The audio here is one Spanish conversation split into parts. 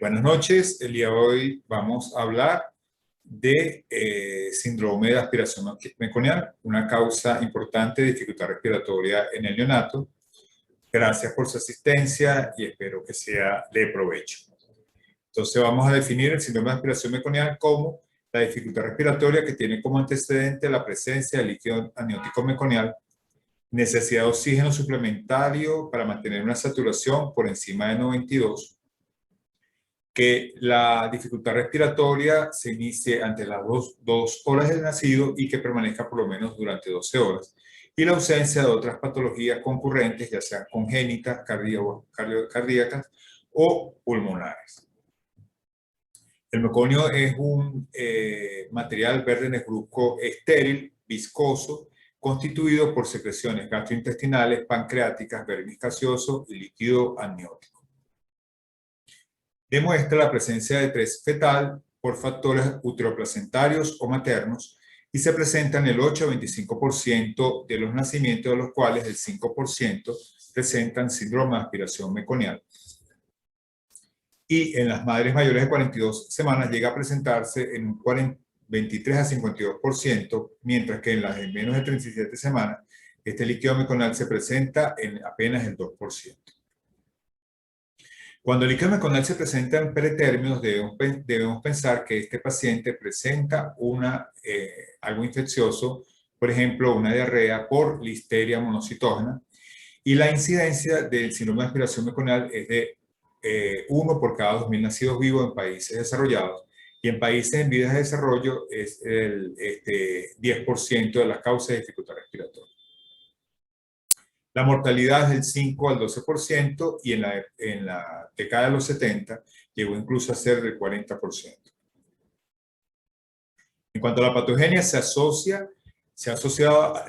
Buenas noches, el día de hoy vamos a hablar de síndrome de aspiración meconial, una causa importante de dificultad respiratoria en el neonato. Gracias por su asistencia y espero que sea de provecho. Entonces vamos a definir el síndrome de aspiración meconial como la dificultad respiratoria que tiene como antecedente la presencia de líquido amniótico meconial, necesidad de oxígeno suplementario para mantener una saturación por encima de 92, que la dificultad respiratoria se inicie ante las dos horas del nacido y que permanezca por lo menos durante 12 horas, y la ausencia de otras patologías concurrentes, ya sean congénitas, cardíacas o pulmonares. El meconio es un material verde negruzco estéril, viscoso, constituido por secreciones gastrointestinales, pancreáticas, vermis gaseoso y líquido amniótico. Demuestra la presencia de estrés fetal por factores uteroplacentarios o maternos y se presenta en el 8 a 25% de los nacimientos, de los cuales el 5% presentan síndrome de aspiración meconial. Y en las madres mayores de 42 semanas llega a presentarse en un 23 a 52%, mientras que en las de menos de 37 semanas este líquido meconial se presenta en apenas el 2%. Cuando el líquido meconial se presenta en pretérminos, debemos pensar que este paciente presenta algo infeccioso, por ejemplo, una diarrea por listeria monocitógena, y la incidencia del síndrome de aspiración meconial es de 1 por cada 2.000 nacidos vivos en países desarrollados, y en países en vías de desarrollo es el 10% de las causas de dificultad respiratoria. La mortalidad es del 5 al 12% y en la década de los 70 llegó incluso a ser del 40%. En cuanto a la patogenia, se ha asociado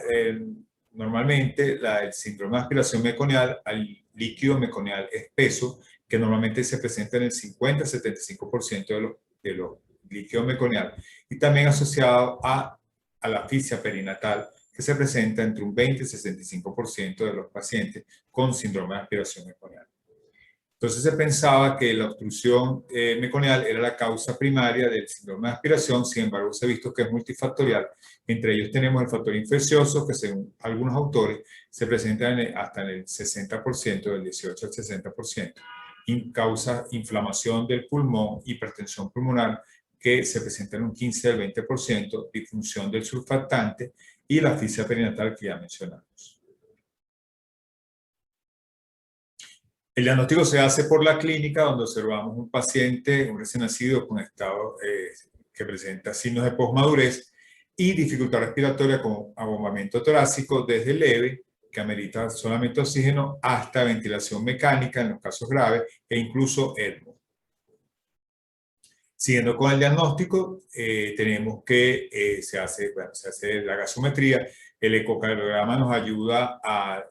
normalmente el síndrome de aspiración meconial al líquido meconial espeso, que normalmente se presenta en el 50-75% de los líquidos meconial, y también asociado a la asfixia perinatal, que se presenta entre un 20 y 65% de los pacientes con síndrome de aspiración meconial. Entonces se pensaba que la obstrucción meconial era la causa primaria del síndrome de aspiración. Sin embargo, se ha visto que es multifactorial. Entre ellos tenemos el factor infeccioso, que según algunos autores se presenta hasta en el 60%, del 18 al 60%, y causa inflamación del pulmón, hipertensión pulmonar, que se presenta en un 15 al 20%, disfunción del surfactante y la asfixia perinatal que ya mencionamos. El diagnóstico se hace por la clínica, donde observamos un paciente, un recién nacido con estado que presenta signos de posmadurez y dificultad respiratoria con abombamiento torácico desde leve, que amerita solamente oxígeno, hasta ventilación mecánica en los casos graves e incluso ECMO. Siguiendo con el diagnóstico, tenemos que se hace la gasometría. El ecocardiograma nos ayuda a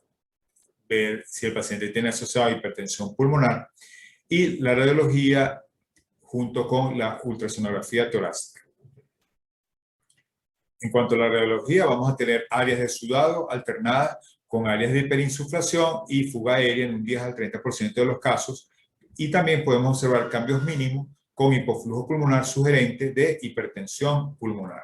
ver si el paciente tiene asociado hipertensión pulmonar, y la radiología junto con la ultrasonografía torácica. En cuanto a la radiología, vamos a tener áreas de sudado alternadas con áreas de hiperinsuflación y fuga aérea en un 10 al 30% de los casos, y también podemos observar cambios mínimos con hipoflujo pulmonar sugerente de hipertensión pulmonar.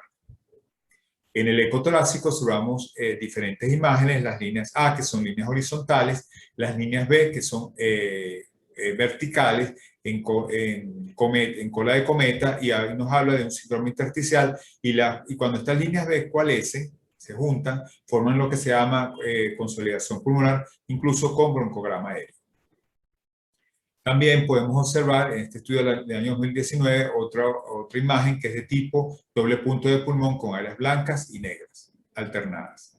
En el eco torácico observamos diferentes imágenes, las líneas A, que son líneas horizontales, las líneas B, que son verticales en cola de cometa, y ahí nos habla de un síndrome intersticial, y cuando estas líneas B coalescen, se juntan, forman lo que se llama consolidación pulmonar, incluso con broncograma aéreo. También podemos observar en este estudio del año 2019 otra imagen que es de tipo doble punto de pulmón con áreas blancas y negras alternadas.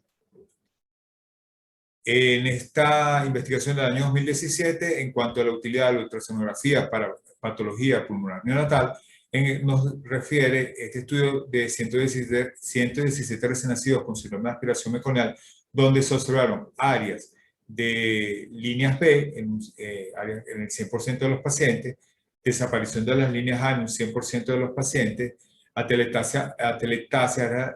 En esta investigación del año 2017, en cuanto a la utilidad de la ultrasonografía para patología pulmonar neonatal, nos refiere este estudio de 117 recién nacidos con síndrome de aspiración meconial, donde se observaron áreas de líneas B en el 100% de los pacientes, desaparición de las líneas A en un 100% de los pacientes, atelectasia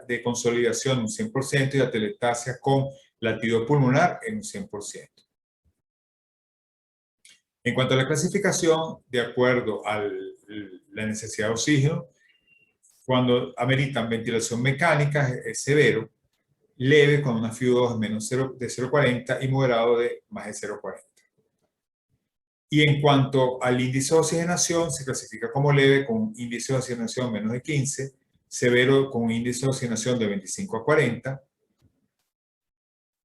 de consolidación en un 100% y atelectasia con latido pulmonar en un 100%. En cuanto a la clasificación, de acuerdo a la necesidad de oxígeno, cuando ameritan ventilación mecánica es severo, leve con una FiO2 menos de 0,40 y moderado de más de 0,40. Y en cuanto al índice de oxigenación, se clasifica como leve con un índice de oxigenación menos de 15, severo con un índice de oxigenación de 25 a 40,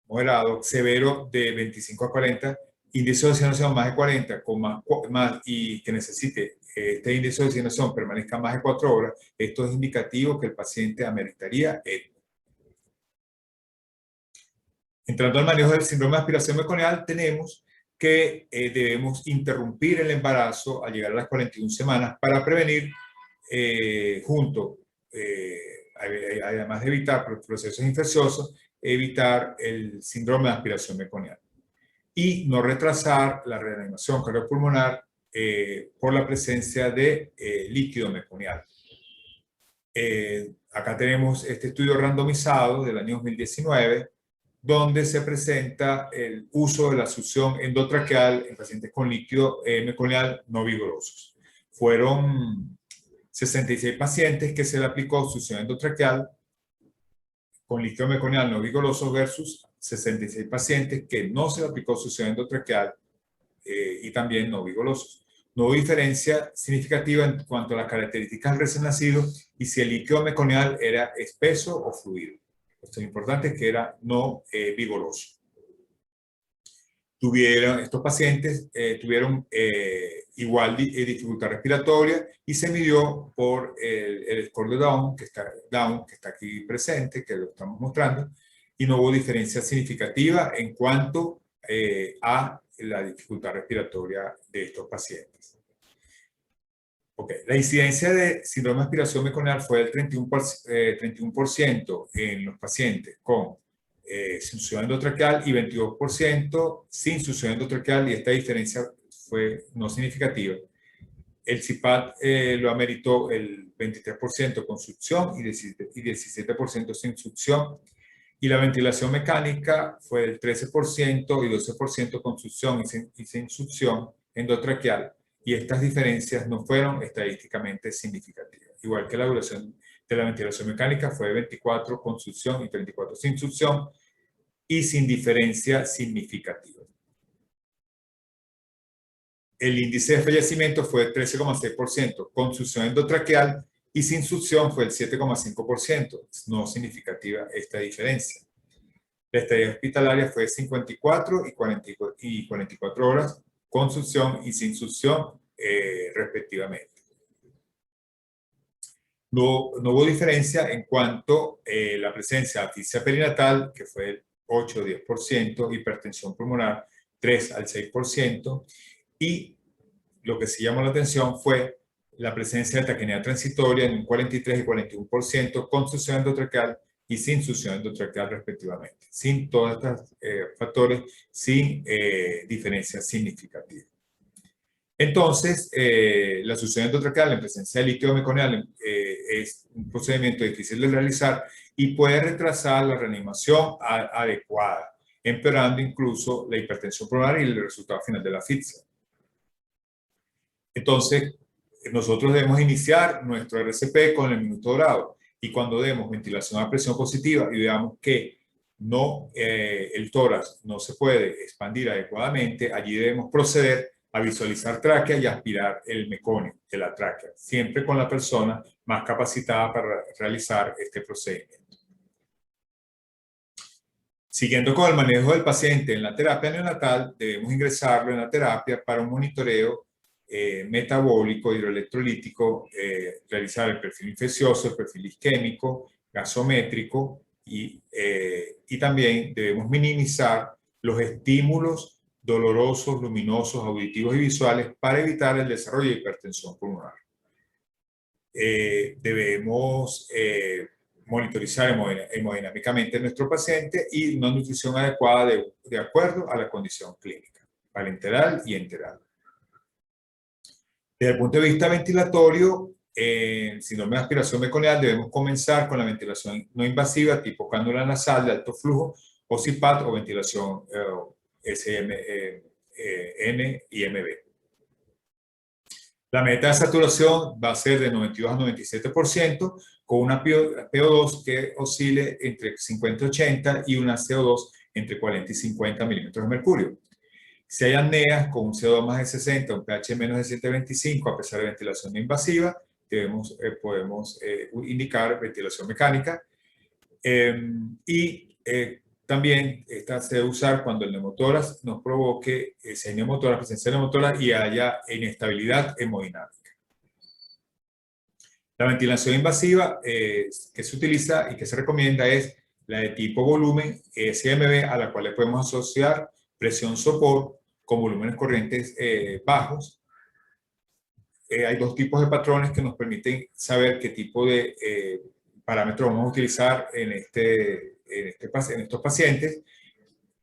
moderado, severo de 25 a 40, índice de oxigenación más de 40 con más y que necesite este índice de oxigenación permanezca más de 4 horas, esto es indicativo que el paciente ameritaría ECMO. Entrando al manejo del síndrome de aspiración meconial, tenemos que debemos interrumpir el embarazo al llegar a las 41 semanas para prevenir, además de evitar procesos infecciosos, evitar el síndrome de aspiración meconial y no retrasar la reanimación cardiopulmonar por la presencia de líquido meconial. Acá tenemos este estudio randomizado del año 2019, donde se presenta el uso de la succión endotraqueal en pacientes con líquido meconial no vigorosos. Fueron 66 pacientes que se le aplicó succión endotraqueal con líquido meconial no vigoroso versus 66 pacientes que no se le aplicó succión endotraqueal y también no vigorosos. No hubo diferencia significativa en cuanto a las características del recién nacido y si el líquido meconial era espeso o fluido. Esto es importante, que era no vigoroso. Estos pacientes tuvieron igual dificultad respiratoria y se midió por el score de Down que está aquí presente, que lo estamos mostrando, y no hubo diferencia significativa en cuanto a la dificultad respiratoria de estos pacientes. Okay. La incidencia de síndrome de aspiración meconial fue del 31% en los pacientes con succión endotraqueal y 22% sin succión endotraqueal, y esta diferencia fue no significativa. El CPAP lo ameritó el 23% con succión y 17% sin succión, y la ventilación mecánica fue del 13% y 12% con succión y sin succión endotraqueal, y estas diferencias no fueron estadísticamente significativas. Igual que la duración de la ventilación mecánica fue de 24 con succión y 34 sin succión y sin diferencia significativa. El índice de fallecimiento fue de 13,6% con succión endotraqueal y sin succión fue el 7,5%. No significativa esta diferencia. La estadía hospitalaria fue de 54 y 44 horas con succión y sin succión respectivamente. No hubo diferencia en cuanto a la presencia de asfixia perinatal, que fue el 8 o 10%, hipertensión pulmonar 3 al 6%, y lo que sí llamó la atención fue la presencia de taquinea transitoria en un 43 y 41% con succión endotraqueal y sin succión endotraqueal respectivamente. Sin todos estos factores, sin diferencia significativa. Entonces, la succión endotraqueal en presencia de líquido meconial es un procedimiento difícil de realizar y puede retrasar la reanimación adecuada, empeorando incluso la hipertensión pulmonar y el resultado final de la asfixia. Entonces, nosotros debemos iniciar nuestro RCP con el minuto dorado, y cuando demos ventilación a presión positiva y veamos que el tórax no se puede expandir adecuadamente, allí debemos proceder a visualizar tráquea y aspirar el meconio de la tráquea, siempre con la persona más capacitada para realizar este procedimiento. Siguiendo con el manejo del paciente en la terapia neonatal, debemos ingresarlo en la terapia para un monitoreo metabólico, hidroelectrolítico, realizar el perfil infeccioso, el perfil isquémico, gasométrico, y también debemos minimizar los estímulos dolorosos, luminosos, auditivos y visuales para evitar el desarrollo de hipertensión pulmonar. Debemos monitorizar hemodinámicamente a nuestro paciente y una nutrición adecuada de acuerdo a la condición clínica, parenteral y enteral. Desde el punto de vista ventilatorio, en síndrome de aspiración meconial debemos comenzar con la ventilación no invasiva tipo cánula nasal de alto flujo o CPAP o ventilación SMN y MB. La meta de saturación va a ser de 92 a 97%, con una PO2 que oscile entre 50 y 80 y una CO2 entre 40 y 50 milímetros de mercurio. Si hay apneas con un CO2 más de 60, un pH menos de 725, a pesar de ventilación no invasiva, podemos indicar ventilación mecánica. También esta se debe usar cuando el neumotórax nos provoque, si hay neumotórax, presencia de neumotórax y haya inestabilidad hemodinámica. La ventilación invasiva que se utiliza y que se recomienda es la de tipo volumen SMB, a la cual le podemos asociar presión sopor con volúmenes corrientes bajos. Hay dos tipos de patrones que nos permiten saber qué tipo de parámetros vamos a utilizar en estos pacientes.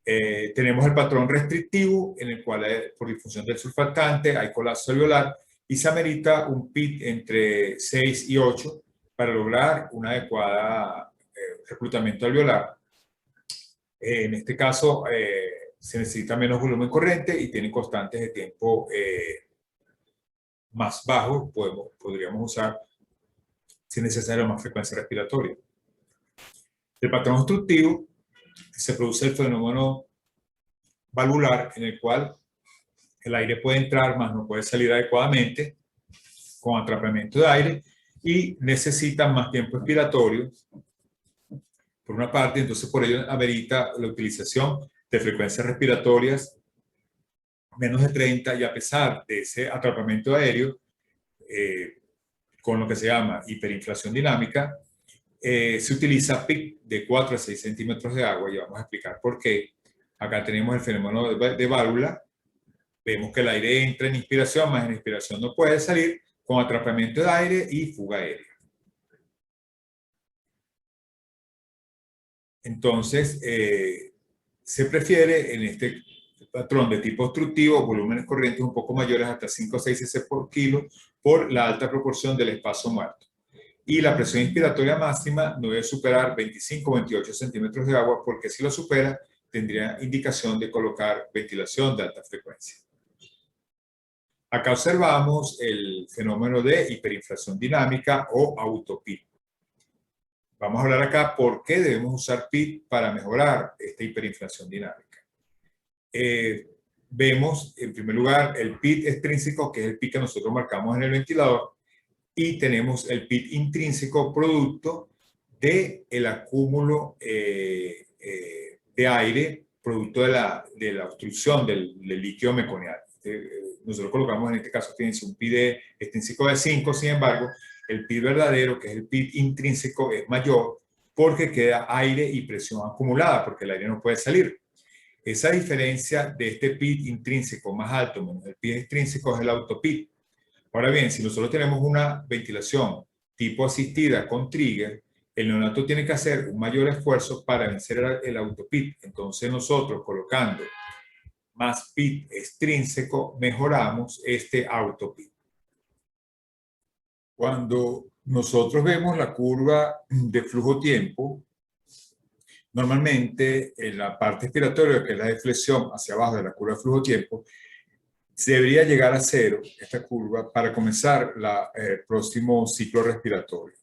Tenemos el patrón restrictivo, en el cual por difusión del surfactante hay colapso alveolar y se amerita un PIT entre 6 y 8 para lograr un adecuado reclutamiento alveolar. En este caso, se necesita menos volumen corriente y tiene constantes de tiempo más bajos. Podríamos usar, si es necesario, más frecuencia respiratoria. El patrón obstructivo se produce el fenómeno valvular, en el cual el aire puede entrar, más no puede salir adecuadamente, con atrapamiento de aire, y necesitan más tiempo expiratorio, por una parte. Entonces por ello amerita la utilización de frecuencias respiratorias menos de 30, y a pesar de ese atrapamiento aéreo, con lo que se llama hiperinflación dinámica, se utiliza PIC de 4 a 6 centímetros de agua, y vamos a explicar por qué. Acá tenemos el fenómeno de válvula. Vemos que el aire entra en inspiración, más en expiración no puede salir, con atrapamiento de aire y fuga aérea. Entonces, se prefiere en este patrón de tipo obstructivo volúmenes corrientes un poco mayores, hasta 5 o 6 cc por kilo, por la alta proporción del espacio muerto. Y la presión inspiratoria máxima no debe superar 25 o 28 centímetros de agua, porque si lo supera, tendría indicación de colocar ventilación de alta frecuencia. Acá observamos el fenómeno de hiperinflación dinámica o autoPIT. Vamos a hablar acá por qué debemos usar PIT para mejorar esta hiperinflación dinámica. Vemos, en primer lugar, el PIT extrínseco, que es el PIT que nosotros marcamos en el ventilador, y tenemos el PIT intrínseco, producto del acúmulo de aire, producto de la obstrucción del líquido meconial. Nosotros colocamos en este caso, fíjense, un PIT extrínseco de 5, sin embargo, el PIT verdadero, que es el PIT intrínseco, es mayor porque queda aire y presión acumulada, porque el aire no puede salir. Esa diferencia de este PIT intrínseco más alto menos el PIT extrínseco es el autoPIT. Ahora bien, si nosotros tenemos una ventilación tipo asistida con trigger, el neonato tiene que hacer un mayor esfuerzo para vencer el autoPIT. Entonces nosotros, colocando más PIT extrínseco, mejoramos este autoPIT. Cuando nosotros vemos la curva de flujo-tiempo, normalmente en la parte expiratoria, que es la deflexión hacia abajo de la curva de flujo-tiempo, se debería llegar a cero, esta curva, para comenzar el próximo ciclo respiratorio.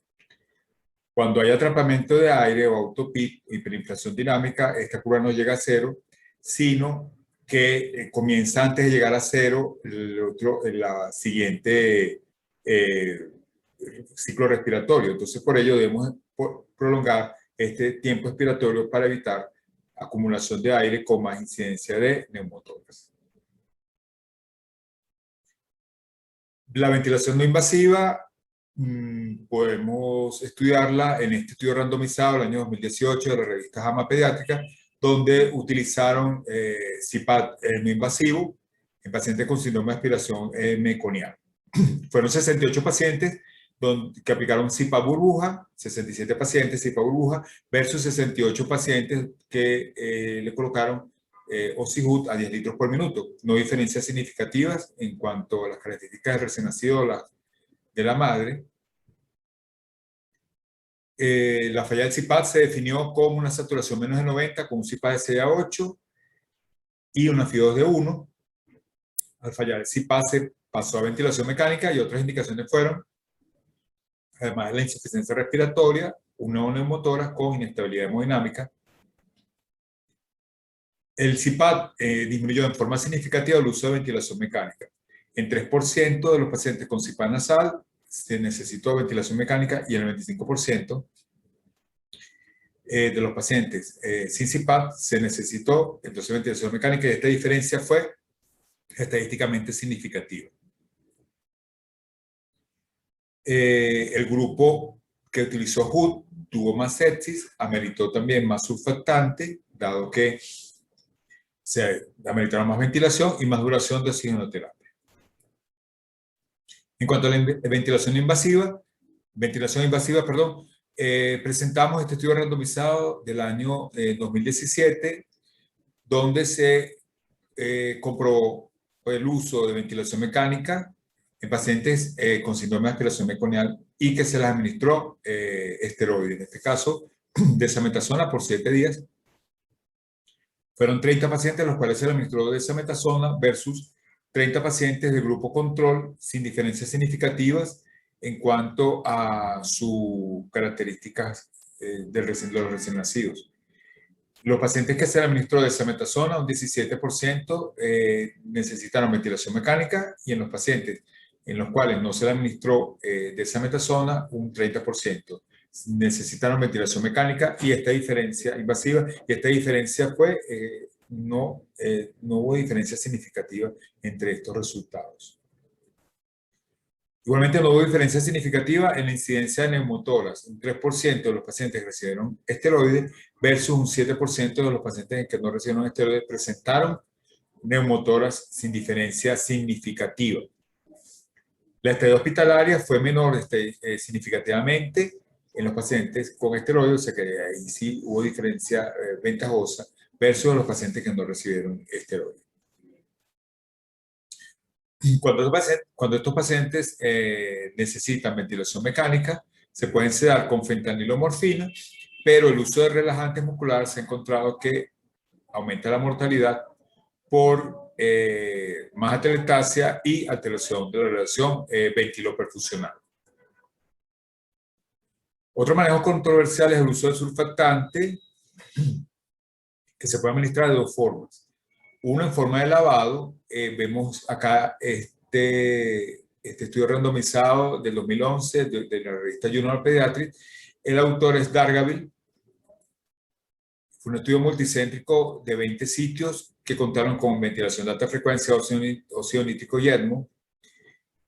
Cuando hay atrapamiento de aire o autoPIT, hiperinflación dinámica, esta curva no llega a cero, sino que comienza antes de llegar a cero la siguiente ciclo respiratorio. Entonces, por ello debemos prolongar este tiempo expiratorio para evitar acumulación de aire con más incidencia de neumotórax. La ventilación no invasiva, podemos estudiarla en este estudio randomizado del año 2018 de la revista JAMA Pediátrica, donde utilizaron CPAP no invasivo en pacientes con síndrome de aspiración meconial. Fueron 68 pacientes que aplicaron CPAP burbuja, 67 pacientes CPAP burbuja, versus 68 pacientes que le colocaron Oxyhut a 10 litros por minuto. No diferencias significativas en cuanto a las características del recién nacido de la madre. La falla del CPAP se definió como una saturación menos de 90 con un CPAP de 6 a 8 y una FI2 de 1. Al fallar el CPAP se pasó a ventilación mecánica y otras indicaciones fueron, además de la insuficiencia respiratoria, una neumotórax con inestabilidad hemodinámica. El CPAP disminuyó en forma significativa el uso de ventilación mecánica. En 3% de los pacientes con CPAP nasal se necesitó ventilación mecánica y en el 25% de los pacientes sin CPAP se necesitó entonces ventilación mecánica, y esta diferencia fue estadísticamente significativa. El grupo que utilizó HUD tuvo más sepsis, ameritó también más surfactante, dado que se ameritaron más ventilación y más duración de oxigenoterapia. En cuanto a la ventilación invasiva, presentamos este estudio randomizado del año 2017, donde se comprobó el uso de ventilación mecánica en pacientes con síndrome de aspiración meconial y que se les administró esteroides, en este caso desametasona por 7 días. Fueron 30 pacientes a los cuales se les administró desametasona versus 30 pacientes de grupo control sin diferencias significativas en cuanto a sus características de los recién nacidos. Los pacientes que se les administró desametasona, un 17%, necesitaron ventilación mecánica, y en los pacientes en los cuales no se les administró desametasona, un 30% necesitaron ventilación mecánica, y esta diferencia invasiva, y esta diferencia fue, no hubo diferencia significativa entre estos resultados. Igualmente no hubo diferencia significativa en la incidencia de neumotórax, un 3% de los pacientes que recibieron esteroides versus un 7% de los pacientes que no recibieron esteroides presentaron neumotórax sin diferencia significativa. La estadía hospitalaria fue menor significativamente en los pacientes con esteroides, o sea que ahí sí hubo diferencia ventajosa versus los pacientes que no recibieron esteroides. Cuando estos pacientes necesitan ventilación mecánica, se pueden sedar con fentanilo o morfina, pero el uso de relajantes musculares se ha encontrado que aumenta la mortalidad por más atelectasia y alteración de la relación ventiloperfusional. Otro manejo controversial es el uso de surfactante, que se puede administrar de dos formas. Uno en forma de lavado. Vemos acá este estudio randomizado del 2011 de la revista Journal of Pediatrics. El autor es Dargaville. Fue un estudio multicéntrico de 20 sitios que contaron con ventilación de alta frecuencia, óxido nítrico y ECMO,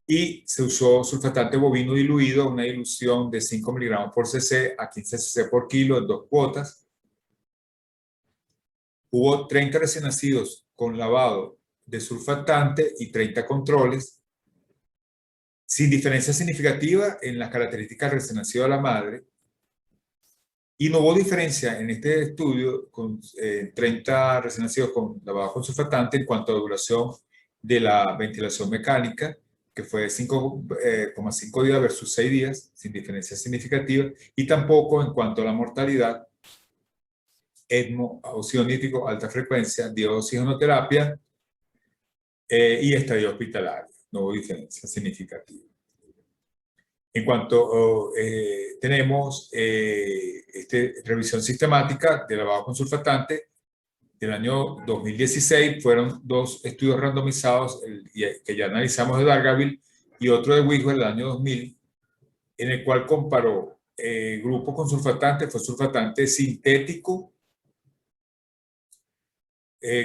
y se usó surfactante bovino diluido, una dilución de 5 miligramos por cc a 15 cc por kilo en 2 cuotas. Hubo 30 recién nacidos con lavado de surfactante y 30 controles, sin diferencia significativa en las características del recién nacido de la madre. Y no hubo diferencia en este estudio con 30 recién nacidos con lavado con surfactante en cuanto a duración de la ventilación mecánica, que fue 5,5 días versus 6 días, sin diferencia significativa, y tampoco en cuanto a la mortalidad, ECMO, óxido nítrico, alta frecuencia, dioxigenoterapia y estadio hospitalario. No hubo diferencia significativa. En cuanto tenemos revisión sistemática de lavado con surfactante del año 2016, fueron 2 estudios randomizados que ya analizamos de Dargaville y otro de Wiswell del año 2000, en el cual comparó grupo con surfactante, fue surfactante sintético,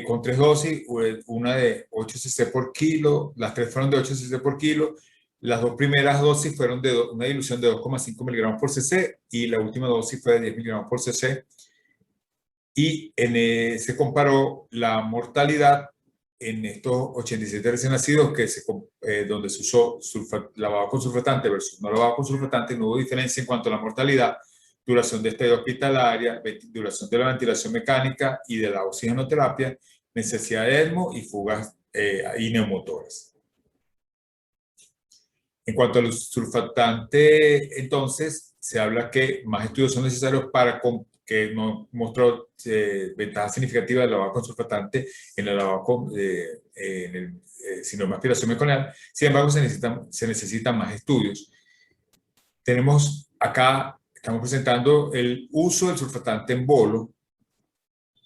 con 3 dosis, una de 8 cc por kilo, las 3 fueron de 8 cc por kilo. Las 2 primeras dosis fueron de una dilución de 2,5 miligramos por cc y la última dosis fue de 10 miligramos por cc. Y se comparó la mortalidad en estos 87 recién nacidos donde se usó lavado con surfactante versus no lavado con surfactante. No hubo diferencia en cuanto a la mortalidad, duración de estadia hospitalaria, duración de la ventilación mecánica y de la oxigenoterapia, necesidad de ECMO y fugas y neumotórax. En cuanto al surfactante, entonces, se habla que más estudios son necesarios para que no mostró ventaja significativa del lavado con surfactante en el lavado en el síndrome de aspiración meconial. Sin embargo, se necesitan más estudios. Tenemos acá, estamos presentando el uso del surfactante en bolo.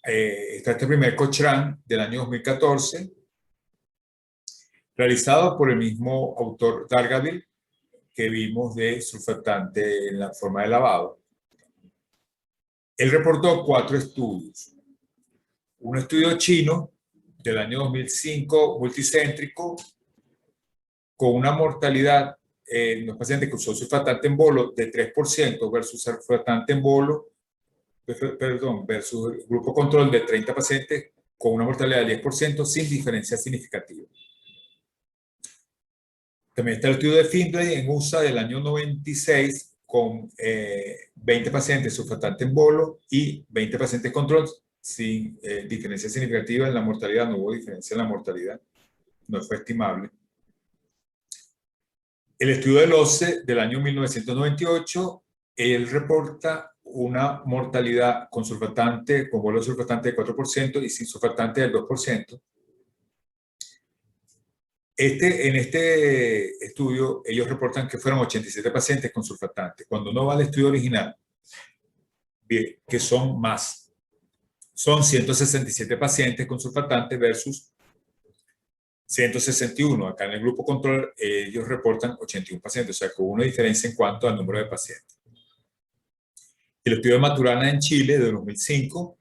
Está este primer Cochrane del año 2014, realizado por el mismo autor Dargaville, que vimos de surfactante en la forma de lavado. Él reportó 4 estudios. Un estudio chino del año 2005, multicéntrico, con una mortalidad en los pacientes que usó surfactante en bolo de 3% versus surfactante en bolo, versus el grupo control de 30 pacientes con una mortalidad de 10% sin diferencia significativa. También está el estudio de Findlay en USA del año 96 con 20 pacientes surfactante en bolo y 20 pacientes control sin diferencia significativa en la mortalidad. No hubo diferencia en la mortalidad, no fue estimable. El estudio del OCSE del año 1998, él reporta una mortalidad con surfactante, con bolo de surfactante de 4% y sin surfactante del 2%. En este estudio, ellos reportan que fueron 87 pacientes con surfactante. Cuando uno va al estudio original, que son más, son 167 pacientes con surfactante versus 161. Acá en el grupo control, ellos reportan 81 pacientes, o sea que hubo una diferencia en cuanto al número de pacientes. El estudio de Maturana en Chile de 2005,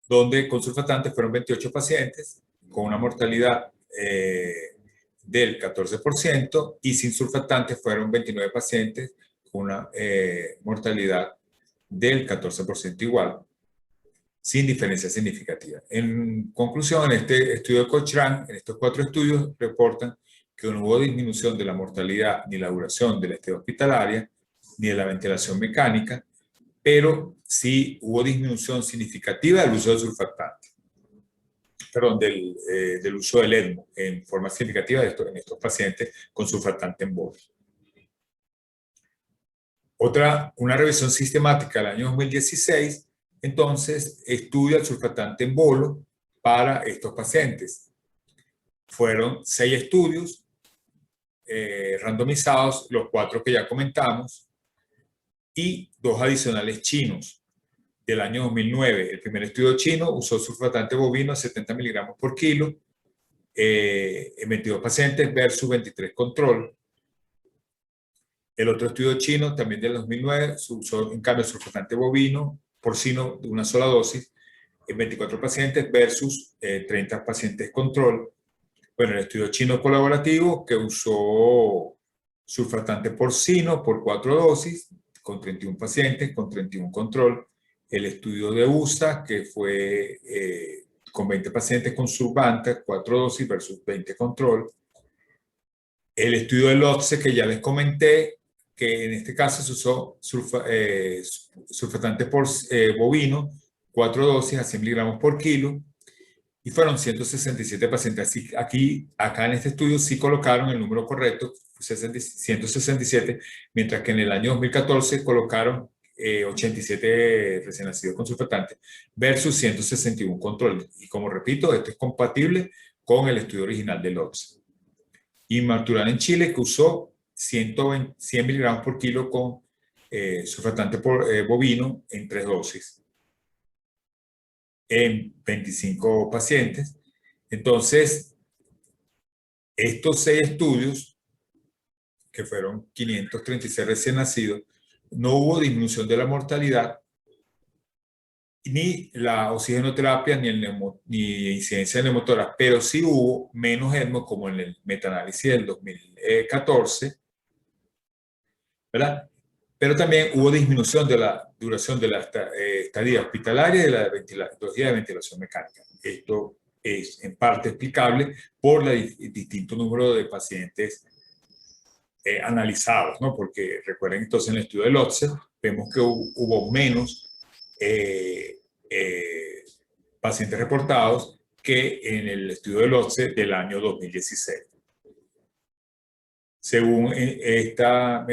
donde con surfactante fueron 28 pacientes con una mortalidad del 14% y sin surfactante fueron 29 pacientes con una mortalidad del 14% igual, sin diferencia significativa. En conclusión, en este estudio de Cochrane, en estos 4 estudios reportan que no hubo disminución de la mortalidad ni la duración de la estadía hospitalaria, ni de la ventilación mecánica, pero sí hubo disminución significativa del uso del surfactante. Perdón, del uso del ECMO en forma significativa en estos pacientes con surfactante en bolo. Una revisión sistemática del año 2016, entonces, estudia el surfactante en bolo para estos pacientes. Fueron 6 estudios randomizados, los 4 que ya comentamos, y 2 adicionales chinos del año 2009. El primer estudio chino usó surfactante bovino a 70 miligramos por kilo en 22 pacientes versus 23 control. El otro estudio chino, también del 2009, usó en cambio surfactante bovino, porcino de una sola dosis en 24 pacientes versus 30 pacientes control. Bueno, el estudio chino colaborativo que usó surfactante porcino por 4 dosis con 31 pacientes, con 31 control. El estudio de USA, que fue con 20 pacientes con Survanta, 4 dosis versus 20 control. El estudio del OCSE, que ya les comenté, que en este caso se usó surfactante bovino, 4 dosis a 100 miligramos por kilo, y fueron 167 pacientes. Así, acá en este estudio sí colocaron el número correcto, 167, mientras que en el año 2014 colocaron 87 recién nacidos con surfactante versus 161 control. Y como repito, esto es compatible con el estudio original del OCSE. Y Maturana en Chile, que usó 100 miligramos por kilo con surfactante bovino en 3 dosis en 25 pacientes. Entonces, estos 6 estudios, que fueron 536 recién nacidos, no hubo disminución de la mortalidad, ni la oxigenoterapia, ni incidencia de neumotoras, pero sí hubo menos ECMO, como en el metaanálisis del 2014, ¿verdad? Pero también hubo disminución de la duración de la estadía hospitalaria y de la días de ventilación mecánica. Esto es en parte explicable por el distinto número de pacientes analizados, ¿no? Porque recuerden entonces en el estudio del OCSE vemos que hubo menos pacientes reportados que en el estudio del OCSE del año 2016. Según esta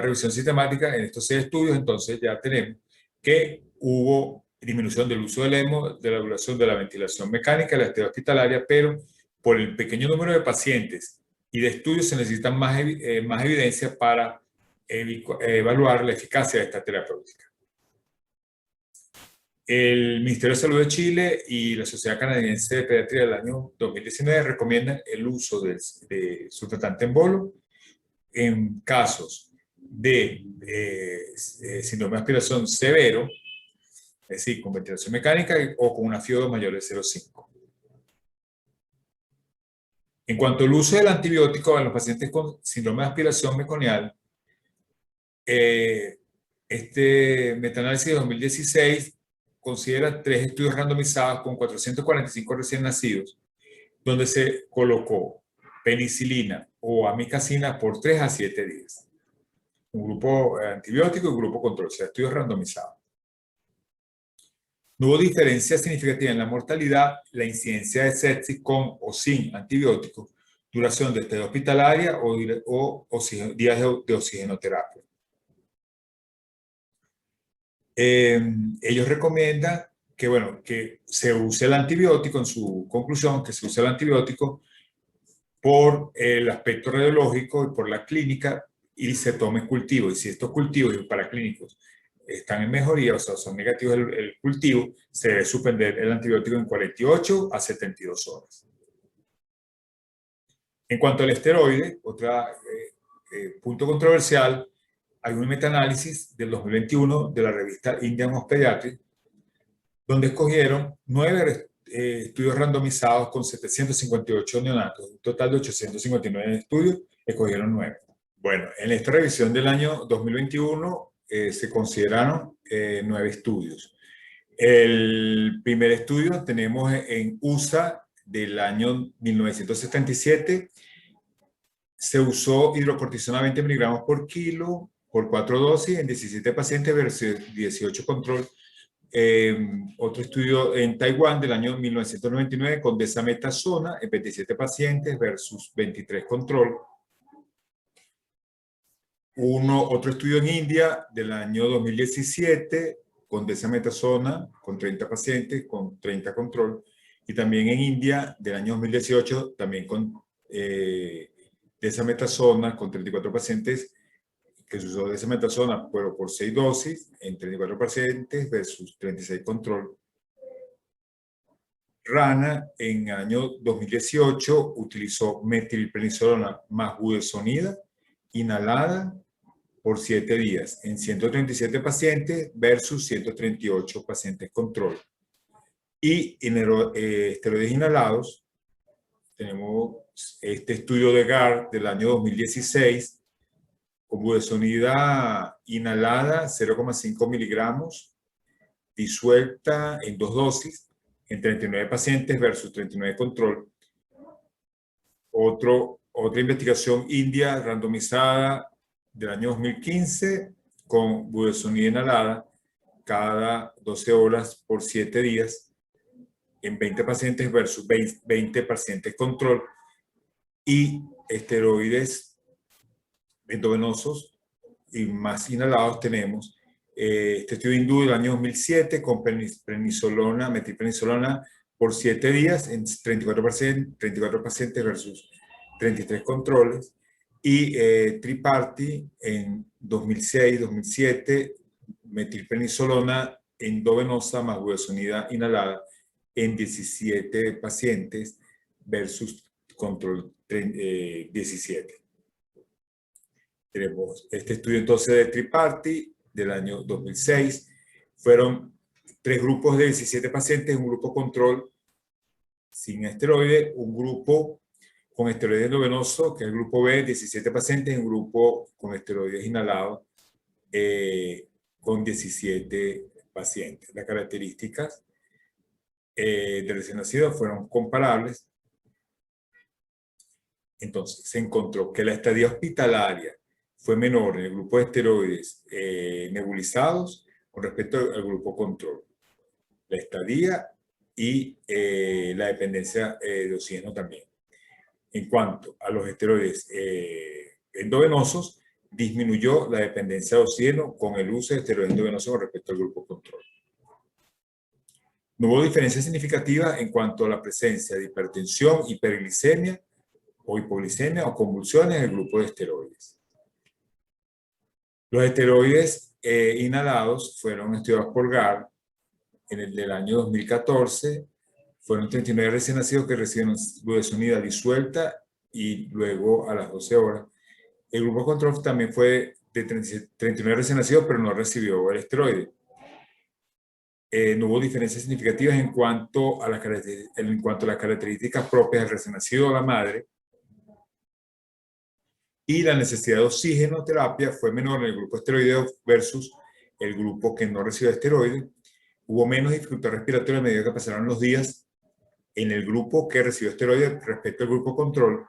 revisión sistemática, en estos 6 estudios, entonces ya tenemos que hubo disminución del uso del ECMO, de la duración de la ventilación mecánica, de la esteroide hospitalaria, pero por el pequeño número de pacientes y de estudios se necesitan más evidencia para evaluar la eficacia de esta terapéutica. El Ministerio de Salud de Chile y la Sociedad Canadiense de Pediatría del año 2019 recomiendan el uso de surfactante en bolo en casos de síndrome de aspiración severo, es decir, con ventilación mecánica o con una FIO2 mayor de 0,5. En cuanto al uso del antibiótico en los pacientes con síndrome de aspiración meconial, este metaanálisis de 2016 considera 3 estudios randomizados con 445 recién nacidos, donde se colocó penicilina o amicacina por 3 a 7 días. Un grupo antibiótico y un grupo control, o sea, estudios randomizados. No hubo diferencia significativa en la mortalidad, la incidencia de sepsis con o sin antibióticos, duración de estancia hospitalaria o días de oxigenoterapia. Ellos recomiendan que, bueno, que se use el antibiótico, en su conclusión, que se use el antibiótico por el aspecto radiológico y por la clínica y se tome cultivo. Y si estos cultivos paraclínicos están en mejoría, o sea, son negativos el cultivo, se debe suspender el antibiótico en 48 a 72 horas. En cuanto al esteroide, otro punto controversial, hay un metaanálisis del 2021 de la revista Indian of Pediatrics, donde escogieron 9 estudios randomizados con 758 neonatos, un total de 859 estudios, escogieron 9. Bueno, en esta revisión del año 2021 se consideraron 9 estudios. El primer estudio tenemos en USA del año 1977. Se usó hidrocortisona 20 miligramos por kilo por 4 dosis en 17 pacientes versus 18 control. Otro estudio en Taiwán del año 1999 con desametasona en 27 pacientes versus 23 control. Otro estudio en India del año 2017 con desametasona con 30 pacientes con 30 control. Y también en India del año 2018 también con desametasona con 34 pacientes que se usó desametasona, pero por 6 dosis en 34 pacientes versus 36 control. Rana en el año 2018 utilizó metilprednisolona más budesonida inhalada por 7 días en 137 pacientes versus 138 pacientes control. Y en esteroides inhalados, tenemos este estudio de GAR del año 2016 con budesonida inhalada 0,5 miligramos, disuelta en 2 dosis en 39 pacientes versus 39 control. Otra investigación india randomizada del año 2015 con budesonida inhalada cada 12 horas por 7 días en 20 pacientes versus 20 pacientes control y esteroides endovenosos y más inhalados tenemos este estudio hindú del año 2007 con prednisolona, metilprednisolona por 7 días en 34 pacientes versus 33 controles y Triparty en 2006-2007 metilprednisolona endovenosa más budesonida inhalada en 17 pacientes versus control 17. Tenemos este estudio entonces de Triparty del año 2006. Fueron 3 grupos de 17 pacientes, un grupo control sin esteroide, un grupo con esteroides endovenosos, que es el grupo B, 17 pacientes, y un grupo con esteroides inhalados con 17 pacientes. Las características de recién nacidos fueron comparables. Entonces, se encontró que la estadía hospitalaria fue menor en el grupo de esteroides nebulizados con respecto al grupo control. La estadía y la dependencia de oxígeno también. En cuanto a los esteroides endovenosos, disminuyó la dependencia de oxígeno con el uso de esteroides endovenosos con respecto al grupo control. No hubo diferencia significativa en cuanto a la presencia de hipertensión, hiperglicemia o hipoglicemia o convulsiones en el grupo de esteroides. Los esteroides inhalados fueron estudiados por Gard en el del año 2014. Fueron 39 recién nacidos que recibieron budesonida disuelta y luego a las 12 horas. El grupo control también fue de 39 recién nacidos, pero no recibió el esteroide. No hubo diferencias significativas en cuanto a las características propias del recién nacido o la madre. Y la necesidad de oxigenoterapia fue menor en el grupo esteroideo versus el grupo que no recibió esteroide. Hubo menos dificultad respiratoria a medida que pasaron los días en el grupo que recibió esteroide respecto al grupo control.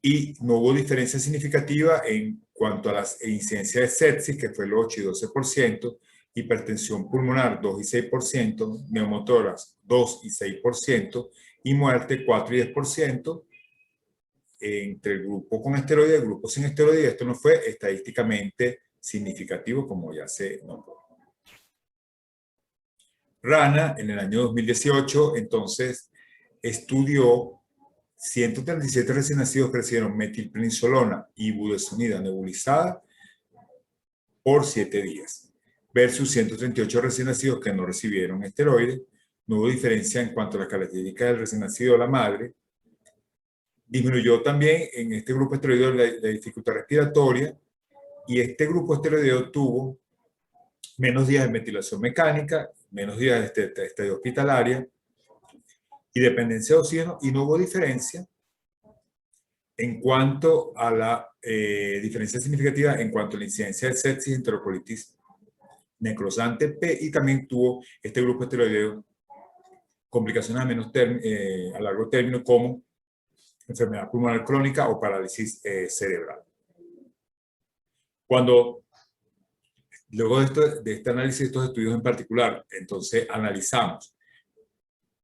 Y no hubo diferencia significativa en cuanto a las incidencias de sepsis, que fue el 8 y 12%, hipertensión pulmonar 2 y 6%, neumotórax 2 y 6%, y muerte 4 y 10%, entre el grupo con esteroide y el grupo sin esteroide, y esto no fue estadísticamente significativo, como ya se nombró. Rana, en el año 2018, entonces, estudió 137 recién nacidos que recibieron metilprednisolona y budesonida nebulizada por 7 días, versus 138 recién nacidos que no recibieron esteroides. No hubo diferencia en cuanto a las características del recién nacido o la madre. Disminuyó también en este grupo esteroideo la dificultad respiratoria, y este grupo esteroideo tuvo menos días de ventilación mecánica, menos días de estadio hospitalaria y dependencia de oxígeno, y no hubo diferencia en cuanto a la diferencia significativa en cuanto a la incidencia de sepsis, enterocolitis necrosante P, y también tuvo este grupo esteroideo complicaciones a largo término como enfermedad pulmonar crónica o parálisis cerebral. Luego de este análisis de estos estudios en particular, entonces analizamos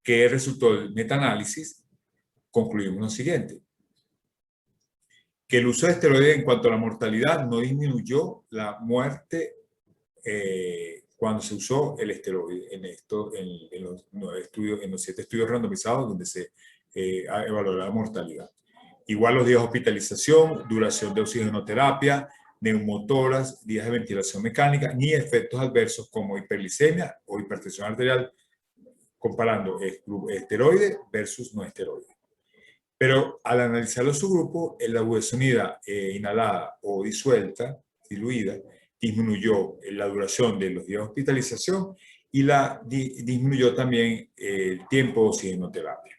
qué resultó del metaanálisis, concluimos lo siguiente: que el uso de esteroides en cuanto a la mortalidad no disminuyó la muerte cuando se usó el esteroide en los 7 estudios randomizados donde se evaluó la mortalidad. Igual los días de hospitalización, duración de oxigenoterapia, neumotoras, días de ventilación mecánica, ni efectos adversos como hiperglicemia o hipertensión arterial, comparando esteroide versus no esteroide. Pero al analizar los subgrupos, la budesonida inhalada o disuelta, diluida, disminuyó la duración de los días de hospitalización y disminuyó también el tiempo de oxigenoterapia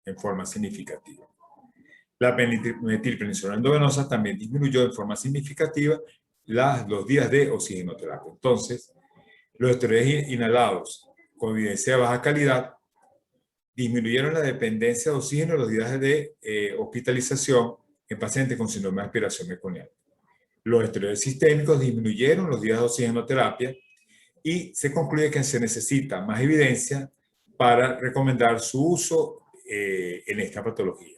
en forma significativa. La metilprednisolona endovenosa también disminuyó en forma significativa los días de oxigenoterapia. Entonces, los esteroides inhalados con evidencia de baja calidad disminuyeron la dependencia de oxígeno en los días de hospitalización en pacientes con síndrome de aspiración meconiana. Los esteroides sistémicos disminuyeron los días de oxigenoterapia, y se concluye que se necesita más evidencia para recomendar su uso en esta patología.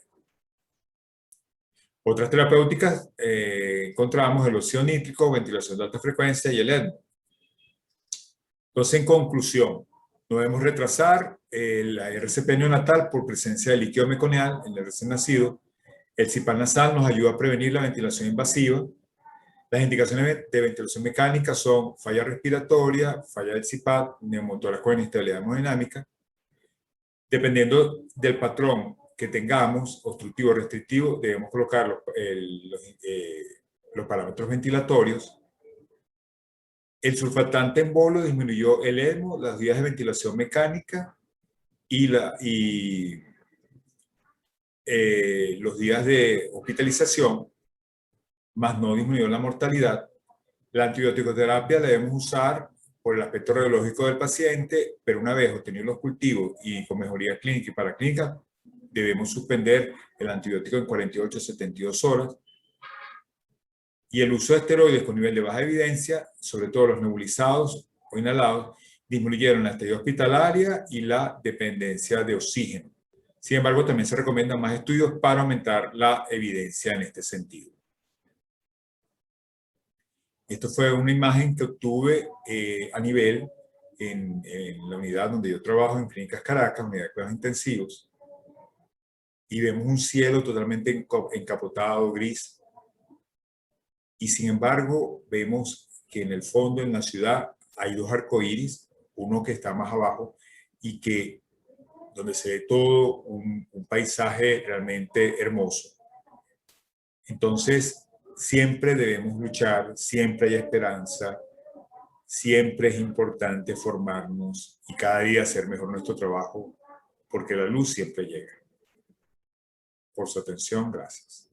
Otras terapéuticas encontramos el óxido nítrico, ventilación de alta frecuencia y el ECMO. Entonces, en conclusión, no debemos retrasar la RCP neonatal por presencia de líquido meconial en el recién nacido. El CPAP nasal nos ayuda a prevenir la ventilación invasiva. Las indicaciones de ventilación mecánica son falla respiratoria, falla del CPAP, neumotórax con inestabilidad hemodinámica. Dependiendo del patrón que tengamos, obstructivo o restrictivo, debemos colocar los parámetros ventilatorios. El surfactante en bolo disminuyó el ECMO, las días de ventilación mecánica y los días de hospitalización, más no disminuyó la mortalidad. La antibiótico-terapia la debemos usar por el aspecto radiológico del paciente, pero una vez obtenidos los cultivos y con mejoría clínica y paraclínica, debemos suspender el antibiótico en 48 a 72 horas. Y el uso de esteroides con nivel de baja evidencia, sobre todo los nebulizados o inhalados, disminuyeron la estadía hospitalaria y la dependencia de oxígeno. Sin embargo, también se recomiendan más estudios para aumentar la evidencia en este sentido. Esto fue una imagen que obtuve a nivel en la unidad donde yo trabajo, en Clínicas Caracas, unidad de cuidados intensivos, y vemos un cielo totalmente encapotado, gris, y sin embargo vemos que en el fondo, en la ciudad, hay dos arcoíris, uno que está más abajo y que donde se ve todo un paisaje realmente hermoso. Entonces, siempre debemos luchar, siempre hay esperanza, siempre es importante formarnos y cada día hacer mejor nuestro trabajo, porque la luz siempre llega. Por su atención, gracias.